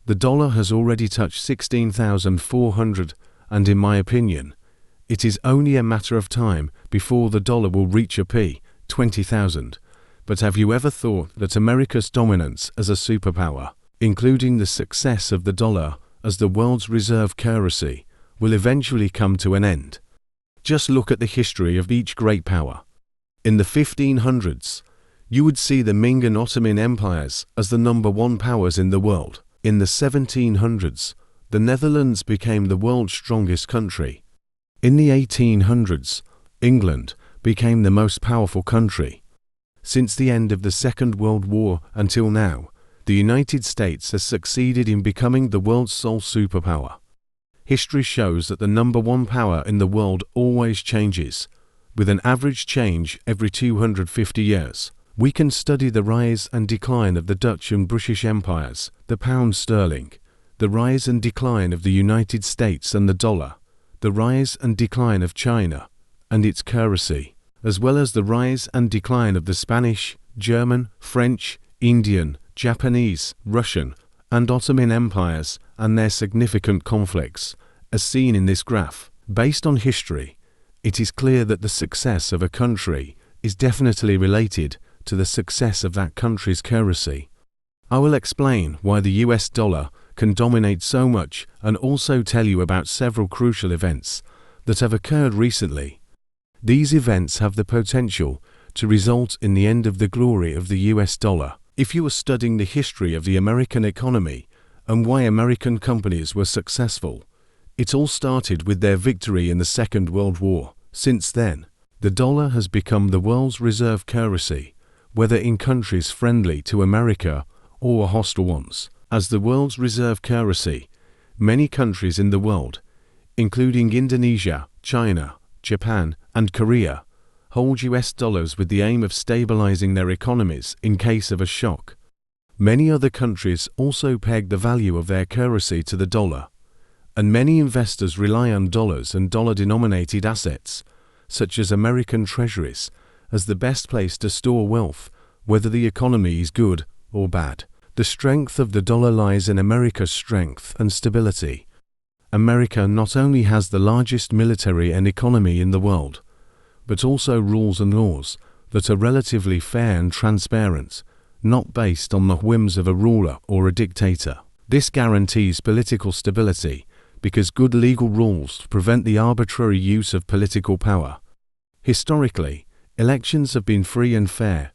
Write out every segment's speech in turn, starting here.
The dollar has already touched 16,400, and in my opinion, it is only a matter of time before the dollar will reach a P, 20,000. But have you ever thought that America's dominance as a superpower, including the success of the dollar as the world's reserve currency, will eventually come to an end? Just look at the history of each great power. In the 1500s, you would see the Ming and Ottoman empires as the #1 powers in the world. In the 1700s, the Netherlands became the world's strongest country. In the 1800s, England became the most powerful country. Since the end of the Second World War until now, the United States has succeeded in becoming the world's sole superpower. History shows that the #1 power in the world always changes, with an average change every 250 years. We can study the rise and decline of the Dutch and British empires, the pound sterling, the rise and decline of the United States and the dollar, the rise and decline of China and its currency, as well as the rise and decline of the Spanish, German, French, Indian, Japanese, Russian, and Ottoman empires and their significant conflicts, as seen in this graph. Based on history, it is clear that the success of a country is definitely related to the success of that country's currency. I will explain why the US dollar can dominate so much and also tell you about several crucial events that have occurred recently. These events have the potential to result in the end of the glory of the US dollar. If you are studying the history of the American economy and why American companies were successful, it all started with their victory in the Second World War. Since then, the dollar has become the world's reserve currency, whether in countries friendly to America or hostile ones. As the world's reserve currency, many countries in the world, including Indonesia, China, Japan, and Korea, hold US dollars with the aim of stabilizing their economies in case of a shock. Many other countries also peg the value of their currency to the dollar, and many investors rely on dollars and dollar-denominated assets, such as American treasuries, as the best place to store wealth, whether the economy is good or bad. The strength of the dollar lies in America's strength and stability. America not only has the largest military and economy in the world, but also rules and laws that are relatively fair and transparent, not based on the whims of a ruler or a dictator. This guarantees political stability because good legal rules prevent the arbitrary use of political power. Historically, elections have been free and fair,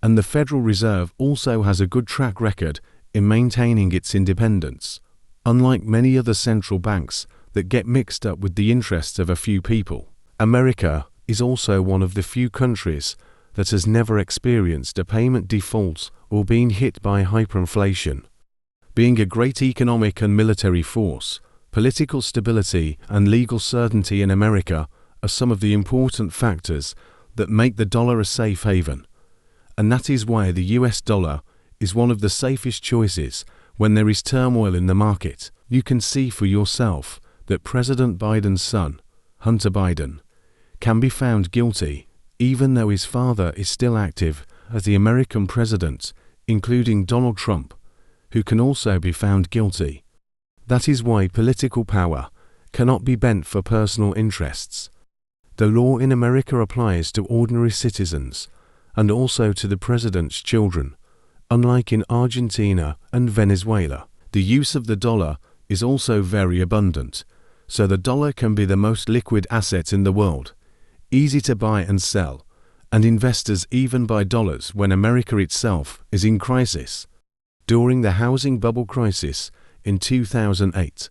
and the Federal Reserve also has a good track record in maintaining its independence, unlike many other central banks that get mixed up with the interests of a few people. America is also one of the few countries that has never experienced a payment default or been hit by hyperinflation. Being a great economic and military force, political stability and legal certainty in America are some of the important factors that make the dollar a safe haven. And that is why the US dollar is one of the safest choices when there is turmoil in the market. You can see for yourself that President Biden's son, Hunter Biden, can be found guilty even though his father is still active as the American president, including Donald Trump, who can also be found guilty. That is why political power cannot be bent for personal interests. The law in America applies to ordinary citizens and also to the president's children, unlike in Argentina and Venezuela. The use of the dollar is also very abundant, so the dollar can be the most liquid asset in the world, easy to buy and sell, and investors even buy dollars when America itself is in crisis. During the housing bubble crisis in 2008,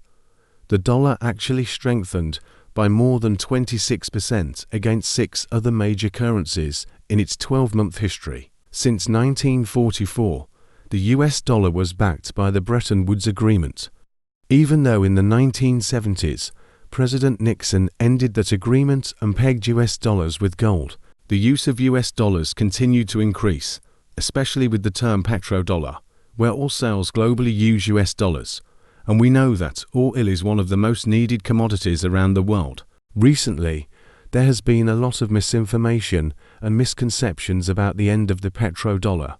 the dollar actually strengthened by more than 26% against 6 other major currencies in its 12-month history. Since 1944, the US dollar was backed by the Bretton Woods Agreement. Even though in the 1970s, President Nixon ended that agreement and pegged US dollars with gold, the use of US dollars continued to increase, especially with the term petrodollar, where all sales globally use US dollars, and we know that oil is one of the most needed commodities around the world. Recently, there has been a lot of misinformation and misconceptions about the end of the petrodollar.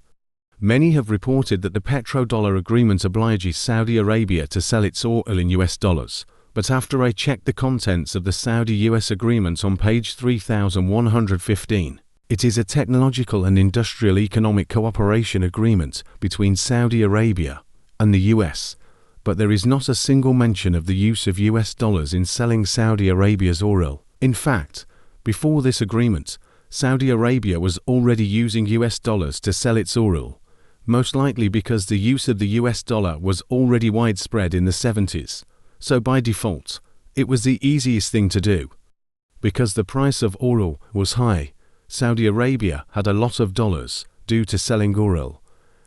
Many have reported that the petrodollar agreement obliges Saudi Arabia to sell its oil in US dollars, but after I checked the contents of the Saudi-US agreement on page 3115, it is a technological and industrial economic cooperation agreement between Saudi Arabia and the US, but there is not a single mention of the use of US dollars in selling Saudi Arabia's oil. In fact, before this agreement, Saudi Arabia was already using US dollars to sell its oil, most likely because the use of the US dollar was already widespread in the 70s, so by default, it was the easiest thing to do. Because the price of oil was high, Saudi Arabia had a lot of dollars due to selling oil,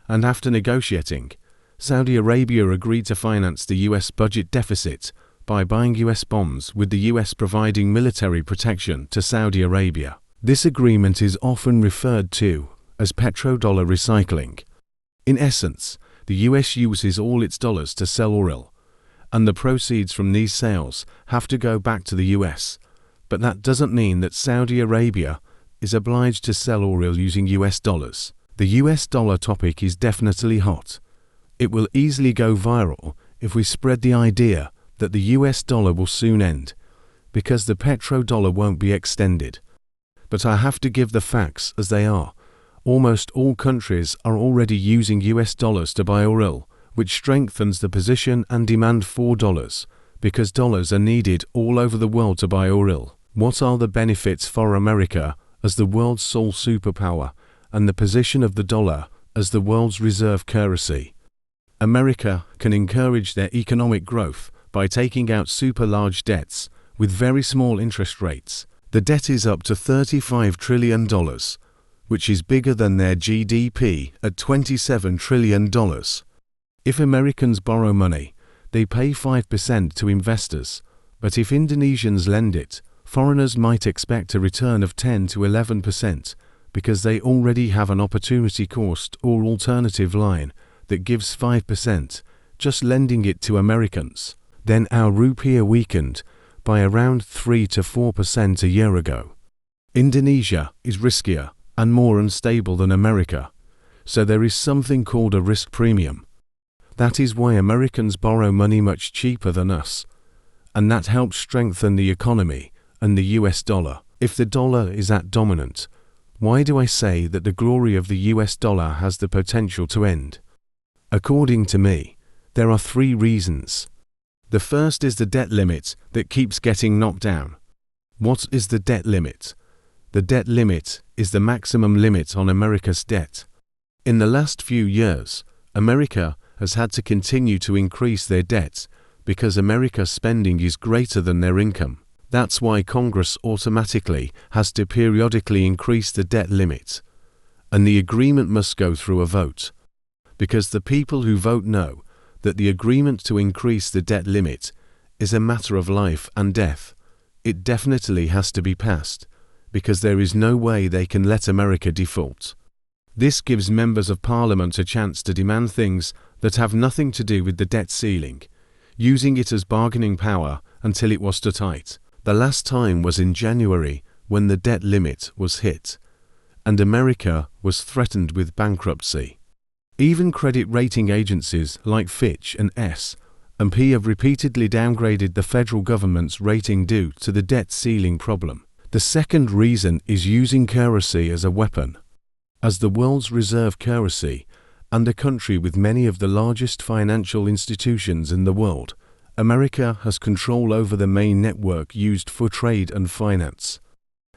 and after negotiating, Saudi Arabia agreed to finance the US budget deficit by buying US bonds, with the US providing military protection to Saudi Arabia. This agreement is often referred to as petrodollar recycling. In essence, the US uses all its dollars to sell oil, and the proceeds from these sales have to go back to the US, but that doesn't mean that Saudi Arabia is obliged to sell oil using US dollars. The US dollar topic is definitely hot. It will easily go viral if we spread the idea that the US dollar will soon end, because the petrodollar won't be extended. But I have to give the facts as they are. Almost all countries are already using US dollars to buy oil, which strengthens the position and demand for dollars, because dollars are needed all over the world to buy oil. What are the benefits for America as the world's sole superpower and the position of the dollar as the world's reserve currency? America can encourage their economic growth by taking out super large debts with very small interest rates. The debt is up to $35 trillion, which is bigger than their GDP at $27 trillion. If Americans borrow money, they pay 5% to investors, but if Indonesians lend it, foreigners might expect a return of 10 to 11% because they already have an opportunity cost or alternative line that gives 5%, just lending it to Americans. Then our rupiah weakened by around 3 to 4% a year ago. Indonesia is riskier and more unstable than America, so there is something called a risk premium. That is why Americans borrow money much cheaper than us, and that helps strengthen the economy and the US dollar. If the dollar is that dominant, why do I say that the glory of the US dollar has the potential to end? According to me, there are 3 reasons. The first is the debt limit that keeps getting knocked down. What is the debt limit? The debt limit is the maximum limit on America's debt. In the last few years, America has had to continue to increase their debt because America's spending is greater than their income. That's why Congress automatically has to periodically increase the debt limit, and the agreement must go through a vote. Because the people who vote know that the agreement to increase the debt limit is a matter of life and death, it definitely has to be passed, because there is no way they can let America default. This gives members of Parliament a chance to demand things that have nothing to do with the debt ceiling, using it as bargaining power until it was too tight. The last time was in January when the debt limit was hit, and America was threatened with bankruptcy. Even credit rating agencies like Fitch and S&P have repeatedly downgraded the federal government's rating due to the debt ceiling problem. The second reason is using currency as a weapon. As the world's reserve currency and a country with many of the largest financial institutions in the world, America has control over the main network used for trade and finance.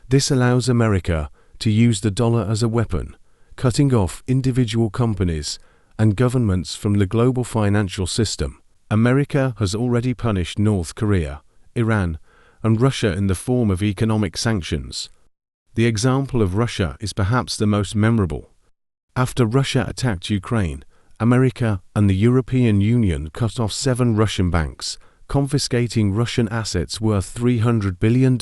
This allows America to use the dollar as a weapon, cutting off individual companies and governments from the global financial system. America has already punished North Korea, Iran, and Russia in the form of economic sanctions. The example of Russia is perhaps the most memorable. After Russia attacked Ukraine, America and the European Union cut off 7 Russian banks, confiscating Russian assets worth $300 billion,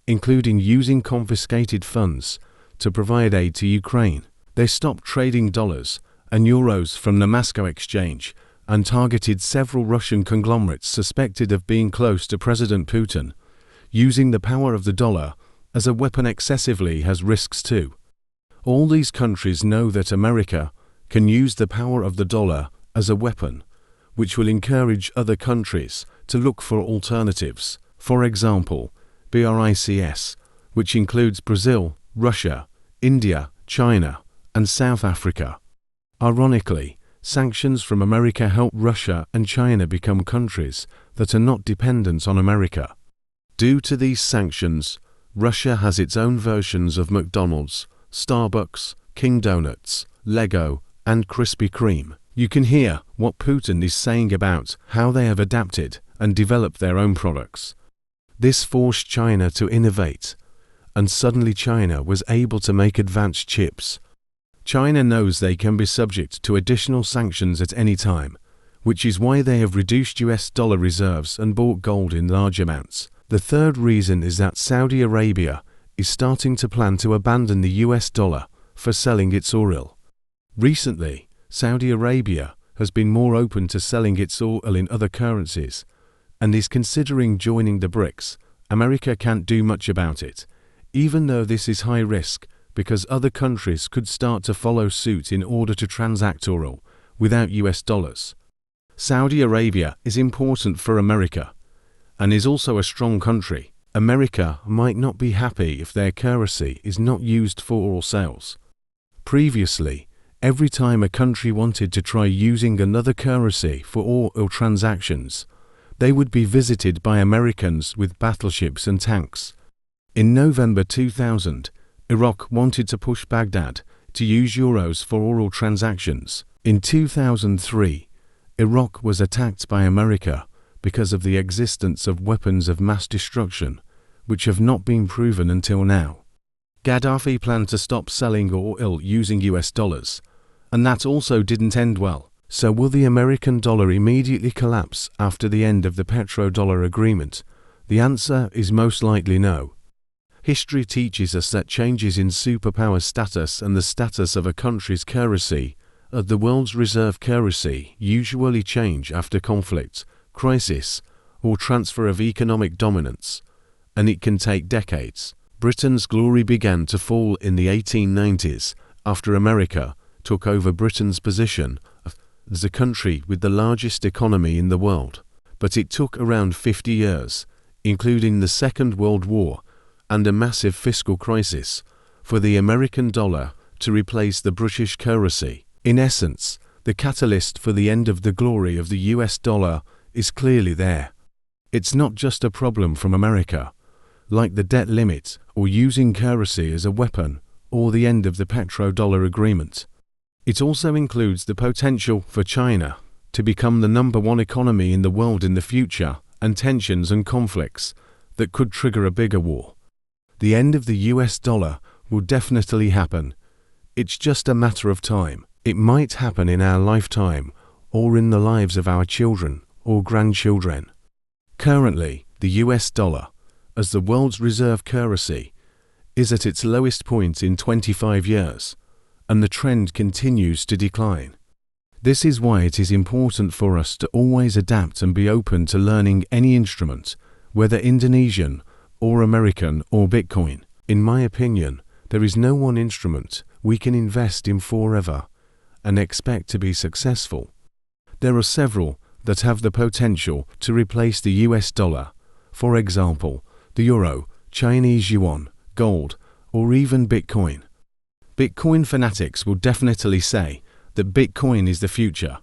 including using confiscated funds to provide aid to Ukraine. They stopped trading dollars and euros from the Moscow exchange and targeted several Russian conglomerates suspected of being close to President Putin. Using the power of the dollar as a weapon excessively has risks too. All these countries know that America can use the power of the dollar as a weapon, which will encourage other countries to look for alternatives. For example, BRICS, which includes Brazil, Russia, India, China, and South Africa. Ironically, sanctions from America help Russia and China become countries that are not dependent on America. Due to these sanctions, Russia has its own versions of McDonald's, Starbucks, King Donuts, Lego, and Krispy Kreme. You can hear what Putin is saying about how they have adapted and developed their own products. This forced China to innovate, and suddenly China was able to make advanced chips. China knows they can be subject to additional sanctions at any time, which is why they have reduced US dollar reserves and bought gold in large amounts. The third reason is that Saudi Arabia is starting to plan to abandon the US dollar for selling its oil. Recently, Saudi Arabia has been more open to selling its oil in other currencies and is considering joining the BRICS. America can't do much about it, even though this is high risk because other countries could start to follow suit in order to transact oil without US dollars. Saudi Arabia is important for America and is also a strong country. America might not be happy if their currency is not used for oil sales. Previously, every time a country wanted to try using another currency for oil transactions, they would be visited by Americans with battleships and tanks. In November 2000, Iraq wanted to push Baghdad to use euros for oil transactions. In 2003, Iraq was attacked by America because of the existence of weapons of mass destruction, which have not been proven until now. Gaddafi planned to stop selling oil using US dollars, and that also didn't end well. So will the American dollar immediately collapse after the end of the petrodollar agreement? The answer is most likely no. History teaches us that changes in superpower status and the status of a country's currency of the world's reserve currency usually change after conflict, crisis, or transfer of economic dominance, and it can take decades. Britain's glory began to fall in the 1890s after America took over Britain's position as the country with the largest economy in the world. But it took around 50 years, including the Second World War and a massive fiscal crisis, for the American dollar to replace the British currency. In essence, the catalyst for the end of the glory of the US dollar is clearly there. It's not just a problem from America, like the debt limit or using currency as a weapon or the end of the petrodollar agreement. It also includes the potential for China to become the #1 economy in the world in the future and tensions and conflicts that could trigger a bigger war. The end of the US dollar will definitely happen. It's just a matter of time. It might happen in our lifetime or in the lives of our children or grandchildren. Currently, the US dollar, as the world's reserve currency, is at its lowest point in 25 years, and the trend continues to decline. This is why it is important for us to always adapt and be open to learning any instrument, whether Indonesian or American or Bitcoin. In my opinion, there is no one instrument we can invest in forever and expect to be successful. There are several that have the potential to replace the US dollar, for example, the euro, Chinese yuan, gold, or even Bitcoin. Bitcoin fanatics will definitely say that Bitcoin is the future.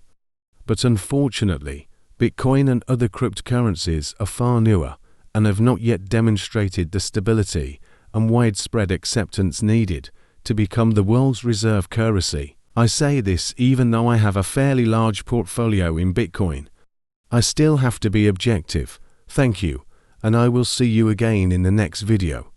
But unfortunately, Bitcoin and other cryptocurrencies are far newer and have not yet demonstrated the stability and widespread acceptance needed to become the world's reserve currency. I say this even though I have a fairly large portfolio in Bitcoin. I still have to be objective. Thank you, and I will see you again in the next video.